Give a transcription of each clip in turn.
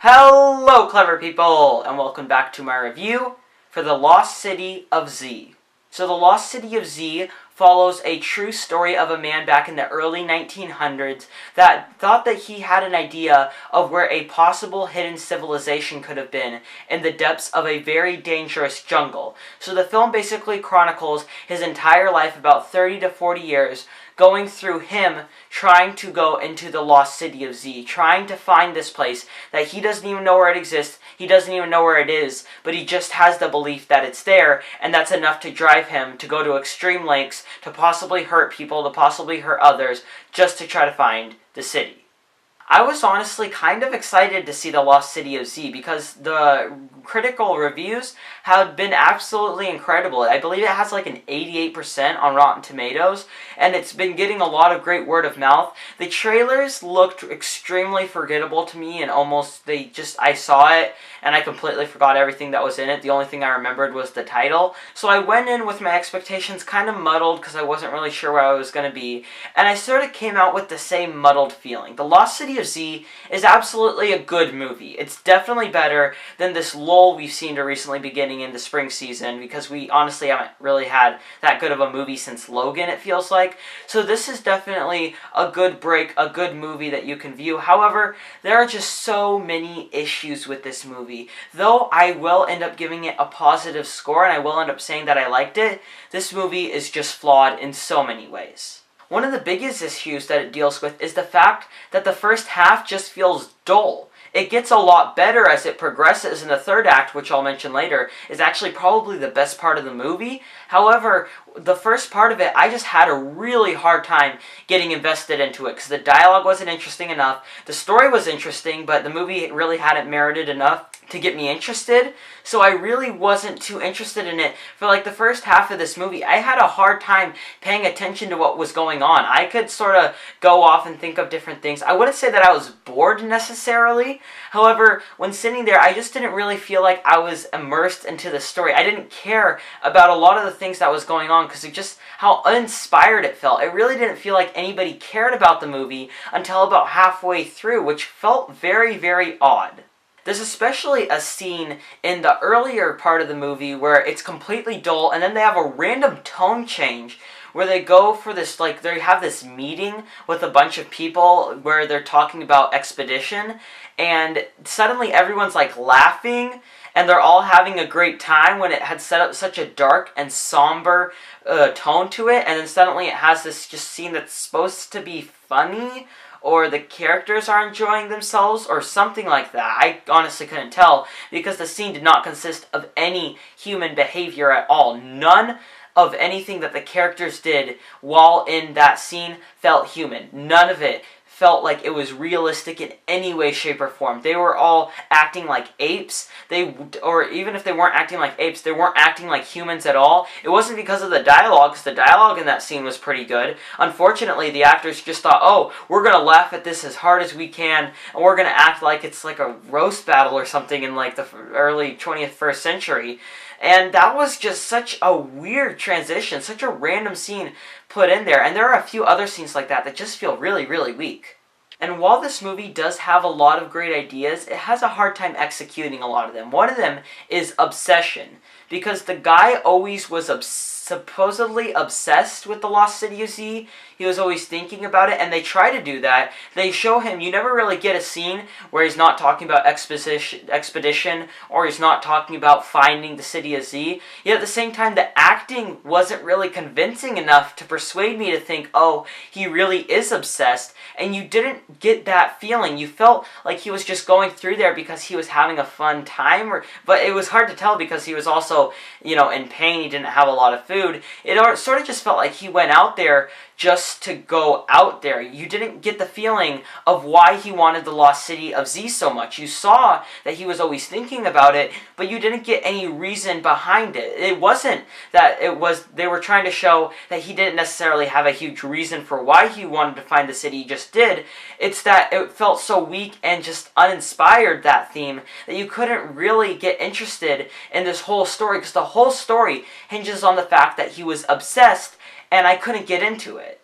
Hello, clever people, and welcome back to my review for The Lost City of Z. So The Lost City of Z follows a true story of a man back in the early 1900s that thought that he had an idea of where a possible hidden civilization could have been in the depths of a very dangerous jungle. So the film basically chronicles his entire life, about 30 to 40 years, going through him trying to go into the Lost City of Z, trying to find this place that he doesn't even know where it exists, he doesn't even know where it is, but he just has the belief that it's there, and that's enough to drive him to go to extreme lengths to possibly hurt people, to possibly hurt others, just to try to find the city. I was honestly kind of excited to see The Lost City of Z because the critical reviews have been absolutely incredible. I believe it has like an 88% on Rotten Tomatoes, and it's been getting a lot of great word of mouth. The trailers looked extremely forgettable to me, and I saw it and I completely forgot everything that was in it. The only thing I remembered was the title. So I went in with my expectations kind of muddled because I wasn't really sure where I was going to be, and I sort of came out with the same muddled feeling. The Lost City of Z is absolutely a good movie. It's definitely better than this lull we've seen to recently beginning in the spring season, because we honestly haven't really had that good of a movie since Logan, it feels like. So this is definitely a good break, a good movie that you can view. However, there are just so many issues with this movie. Though I will end up giving it a positive score, and I will end up saying that I liked it, this movie is just flawed in so many ways. One of the biggest issues that it deals with is the fact that the first half just feels dull. It gets a lot better as it progresses, and the third act, which I'll mention later, is actually probably the best part of the movie. However, the first part of it, I just had a really hard time getting invested into it because the dialogue wasn't interesting enough. The story was interesting, but the movie really hadn't merited enough to get me interested, so I really wasn't too interested in it. For like the first half of this movie, I had a hard time paying attention to what was going on. I could sort of go off and think of different things. I wouldn't say that I was bored necessarily. However, when sitting there, I just didn't really feel like I was immersed into the story. I didn't care about a lot of the things that was going on because of just how uninspired it felt. It really didn't feel like anybody cared about the movie until about halfway through, which felt very, very odd. There's especially a scene in the earlier part of the movie where it's completely dull, and then they have a random tone change where they go for this, like, they have this meeting with a bunch of people where they're talking about expedition, and suddenly everyone's, like, laughing, and they're all having a great time when it had set up such a dark and somber tone to it, and then suddenly it has this just scene that's supposed to be funny, or the characters are enjoying themselves, or something like that. I honestly couldn't tell, because the scene did not consist of any human behavior at all. None of anything that the characters did while in that scene felt human. None of it felt like it was realistic in any way, shape, or form. They were all acting like apes. Or even if they weren't acting like apes, they weren't acting like humans at all. It wasn't because of the dialogue, because the dialogue in that scene was pretty good. Unfortunately, the actors just thought, oh, we're going to laugh at this as hard as we can, and we're going to act like it's like a roast battle or something in like the early 21st century. And that was just such a weird transition, such a random scene put in there. And there are a few other scenes like that that just feel really, really weak. And while this movie does have a lot of great ideas, it has a hard time executing a lot of them. One of them is obsession, because the guy always was supposedly obsessed with the Lost City of Z. He was always thinking about it, and they try to do that. They show him, you never really get a scene where he's not talking about expedition, or he's not talking about finding the City of Z. Yet at the same time, the acting wasn't really convincing enough to persuade me to think, oh, he really is obsessed, and you didn't get that feeling. You felt like he was just going through there because he was having a fun time, but it was hard to tell because he was also, in pain. He didn't have a lot of food. It sort of just felt like he went out there just to go out there. You didn't get the feeling of why he wanted the Lost City of Z so much. You saw that he was always thinking about it, but you didn't get any reason behind it. It wasn't that they were trying to show that he didn't necessarily have a huge reason for why he wanted to find the city. He just did. It's that it felt so weak and just uninspired, that theme, that you couldn't really get interested in this whole story, because the whole story hinges on the fact that he was obsessed, and I couldn't get into it.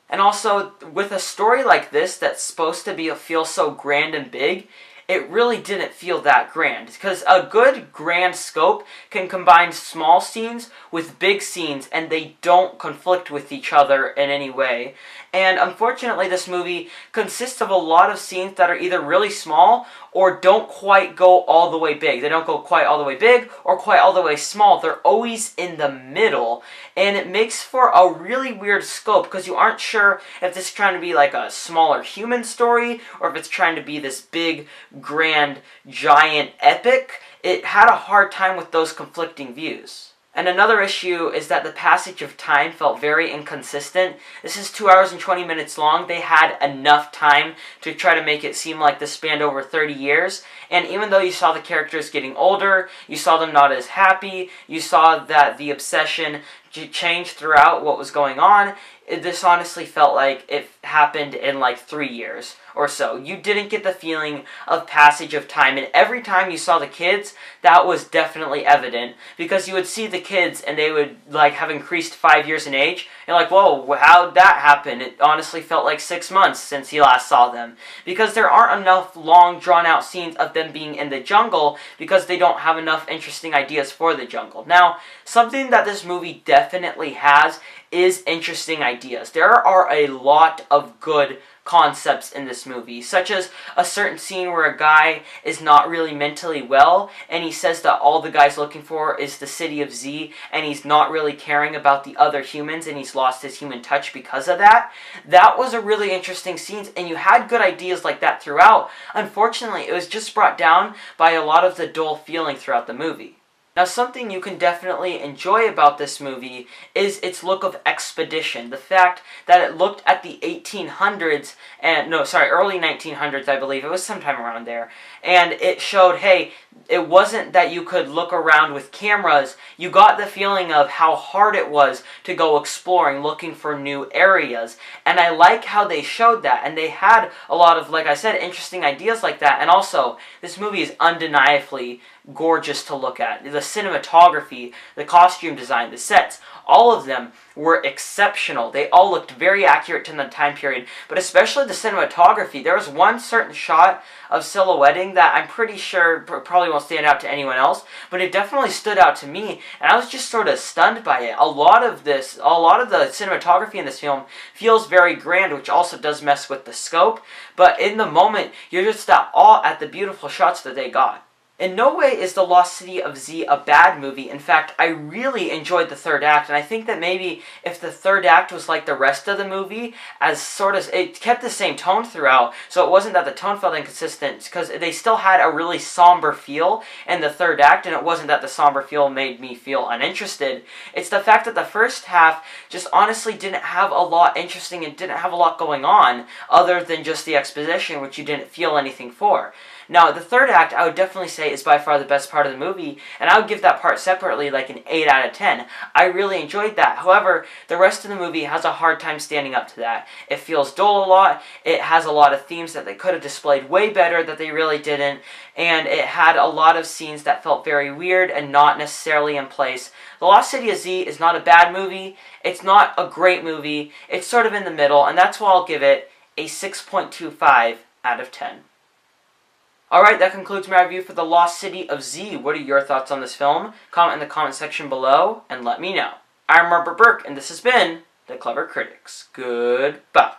And also, with a story like this that's supposed to feel so grand and big, it really didn't feel that grand. Because a good grand scope can combine small scenes with big scenes, and they don't conflict with each other in any way. And unfortunately, this movie consists of a lot of scenes that are either really small or don't quite go all the way big. They don't go quite all the way big or quite all the way small. They're always in the middle. And it makes for a really weird scope because you aren't sure if this is trying to be like a smaller human story or if it's trying to be this big, grand, giant epic. It had a hard time with those conflicting views. And another issue is that the passage of time felt very inconsistent. This is 2 hours and 20 minutes long. They had enough time to try to make it seem like this spanned over 30 years. And even though you saw the characters getting older, you saw them not as happy, you saw that the obsession changed throughout what was going on, this honestly felt like it happened in like 3 years or so. You didn't get the feeling of passage of time, and every time you saw the kids, that was definitely evident, because you would see the kids and they would like have increased 5 years in age, and like, whoa, how'd that happen? It honestly felt like 6 months since you last saw them, because there aren't enough long drawn out scenes of them being in the jungle, because they don't have enough interesting ideas for the jungle. Now, something that this movie definitely has is interesting ideas. There are a lot of good concepts in this movie, such as a certain scene where a guy is not really mentally well, and he says that all the guy's looking for is the city of Z, and he's not really caring about the other humans, and he's lost his human touch because of that. That was a really interesting scene, and you had good ideas like that throughout. Unfortunately, it was just brought down by a lot of the dull feeling throughout the movie. Now, something you can definitely enjoy about this movie is its look of expedition. The fact that it looked at the 1800s, early 1900s, I believe. It was sometime around there. And it showed, hey, it wasn't that you could look around with cameras. You got the feeling of how hard it was to go exploring, looking for new areas. And I like how they showed that. And they had a lot of, like I said, interesting ideas like that. And also, this movie is undeniably gorgeous to look at. The cinematography, the costume design, the sets, all of them were exceptional. They all looked very accurate to the time period, but especially the cinematography. There was one certain shot of silhouetting that I'm pretty sure probably won't stand out to anyone else, but it definitely stood out to me, and I was just sort of stunned by it. A lot of the cinematography in this film feels very grand, which also does mess with the scope, but in the moment, you're just at awe at the beautiful shots that they got. In no way is The Lost City of Z a bad movie. In fact, I really enjoyed the third act, and I think that maybe if the third act was like the rest of the movie, as sort of, it kept the same tone throughout, so it wasn't that the tone felt inconsistent, because they still had a really somber feel in the third act, and it wasn't that the somber feel made me feel uninterested. It's the fact that the first half just honestly didn't have a lot interesting and didn't have a lot going on, other than just the exposition, which you didn't feel anything for. Now, the third act, I would definitely say, is by far the best part of the movie, and I would give that part separately like an 8 out of 10. I really enjoyed that. However, the rest of the movie has a hard time standing up to that. It feels dull a lot, it has a lot of themes that they could have displayed way better that they really didn't, and it had a lot of scenes that felt very weird and not necessarily in place. The Lost City of Z is not a bad movie, it's not a great movie, it's sort of in the middle, and that's why I'll give it a 6.25 out of 10. Alright, that concludes my review for The Lost City of Z. What are your thoughts on this film? Comment in the comment section below and let me know. I'm Robert Burke, and this has been The Clever Critics. Goodbye.